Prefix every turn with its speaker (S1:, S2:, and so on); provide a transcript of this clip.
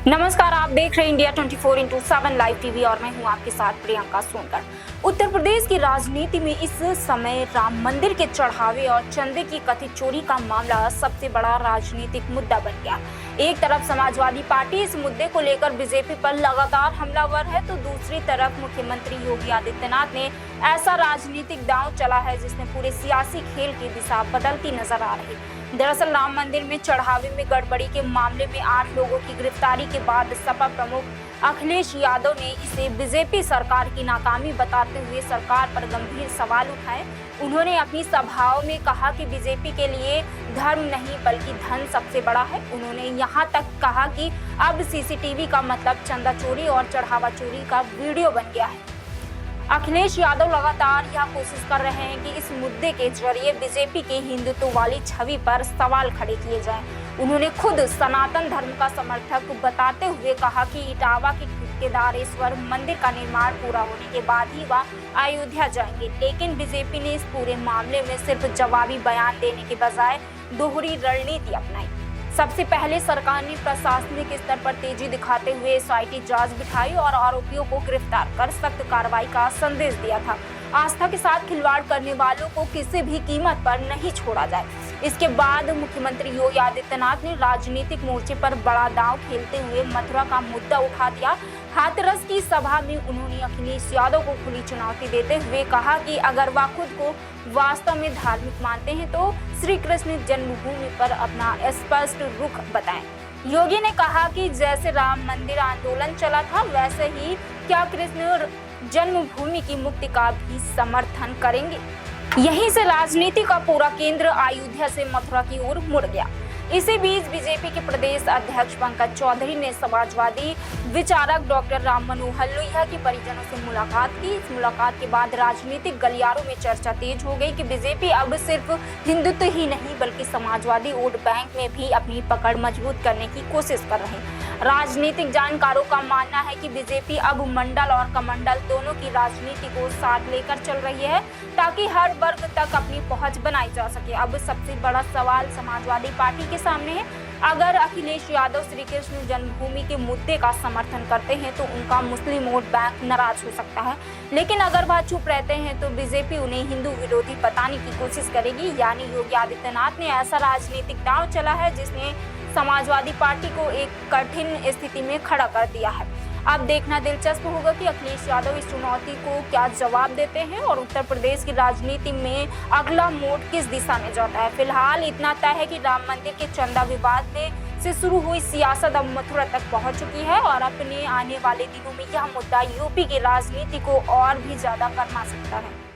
S1: नमस्कार, आप देख रहे हैं इंडिया 24/7 लाइव टीवी और मैं हूं आपके साथ प्रियंका सोनकर। उत्तर प्रदेश की राजनीति में इस समय राम मंदिर के चढ़ावे और चंदे की कथित चोरी का मामला सबसे बड़ा राजनीतिक मुद्दा बन गया। एक तरफ समाजवादी पार्टी इस मुद्दे को लेकर बीजेपी पर लगातार हमलावर है, तो दूसरी तरफ मुख्यमंत्री योगी आदित्यनाथ ने ऐसा राजनीतिक दांव चला है जिसने पूरे सियासी खेल की दिशा बदलती नजर आ रही। दरअसल राम मंदिर में चढ़ावे में गड़बड़ी के मामले में 8 लोगों की गिरफ्तारी के बाद सपा प्रमुख अखिलेश यादव ने इसे बीजेपी सरकार की नाकामी बताते हुए सरकार पर गंभीर सवाल उठाए। उन्होंने अपनी सभाओं में कहा कि बीजेपी के लिए धर्म नहीं बल्कि धन सबसे बड़ा है। उन्होंने यहां तक कहा कि अब सीसीटीवी का मतलब चंदा चोरी और चढ़ावा चोरी का वीडियो बन गया है। अखिलेश यादव लगातार यह कोशिश कर रहे हैं कि इस मुद्दे के जरिए बीजेपी के हिंदुत्व वाली छवि पर सवाल खड़े किए जाएं। उन्होंने खुद सनातन धर्म का समर्थक बताते हुए कहा कि इटावा के केदारेश्वर मंदिर का निर्माण पूरा होने के बाद ही वह अयोध्या जाएंगे, लेकिन बीजेपी ने इस पूरे मामले में सिर्फ जवाबी बयान देने के बजाय दोहरी रणनीति अपनाई। सबसे पहले सरकार ने प्रशासनिक स्तर पर तेजी दिखाते हुए एसआईटी जांच बिठाई और आरोपियों को गिरफ्तार कर सख्त कार्रवाई का संदेश दिया था। आस्था के साथ खिलवाड़ करने वालों को किसी भी कीमत पर नहीं छोड़ा जाए। इसके बाद मुख्यमंत्री योगी आदित्यनाथ ने राजनीतिक मोर्चे पर बड़ा दांव खेलते हुए मथुरा का मुद्दा उठा दिया। हाथरस की सभा में उन्होंने अखिलेश यादव को खुली चुनौती देते हुए कहा कि अगर वह खुद को वास्तव में धार्मिक मानते हैं तो श्री कृष्ण जन्मभूमि पर अपना स्पष्ट रुख बताएं। योगी ने कहा कि जैसे राम मंदिर आंदोलन चला था, वैसे ही क्या कृष्ण जन्मभूमि की मुक्ति का भी समर्थन करेंगे। यहीं से राजनीति का पूरा केंद्र अयोध्या से मथुरा की ओर मुड़ गया। इसी बीच बीजेपी के प्रदेश अध्यक्ष पंकज चौधरी ने समाजवादी विचारक डॉक्टर राम मनोहर लोहिया के परिजनों से मुलाकात की। इस मुलाकात के बाद राजनीतिक गलियारों में चर्चा तेज हो गई कि बीजेपी अब सिर्फ हिंदुत्व ही नहीं बल्कि समाजवादी वोट बैंक में भी अपनी पकड़ मजबूत करने की कोशिश कर रहे हैं। राजनीतिक जानकारों का मानना है कि बीजेपी अब मंडल और कमंडल दोनों की राजनीति को साथ लेकर चल रही है ताकि हर वर्ग तक अपनी पहुंच बनाई जा सके। अब सबसे बड़ा सवाल समाजवादी पार्टी के सामने है। अगर अखिलेश यादव श्री कृष्ण जन्मभूमि के मुद्दे का समर्थन करते हैं तो उनका मुस्लिम वोट बैंक नाराज हो सकता है, लेकिन अगर वह चुप रहते हैं तो बीजेपी उन्हें हिंदू विरोधी बताने की कोशिश करेगी। यानी योगी आदित्यनाथ ने ऐसा राजनीतिक दांव चला है जिसने समाजवादी पार्टी को एक कठिन स्थिति में खड़ा कर दिया है। अब देखना दिलचस्प होगा कि अखिलेश यादव इस चुनौती को क्या जवाब देते हैं और उत्तर प्रदेश की राजनीति में अगला मोड़ किस दिशा में जाता है। फिलहाल इतना तय है कि राम मंदिर के चंदा विवाद में से शुरू हुई सियासत अब मथुरा तक पहुंच चुकी है और अपने आने वाले दिनों में यह मुद्दा यूपी की राजनीति को और भी ज्यादा गरमा सकता है।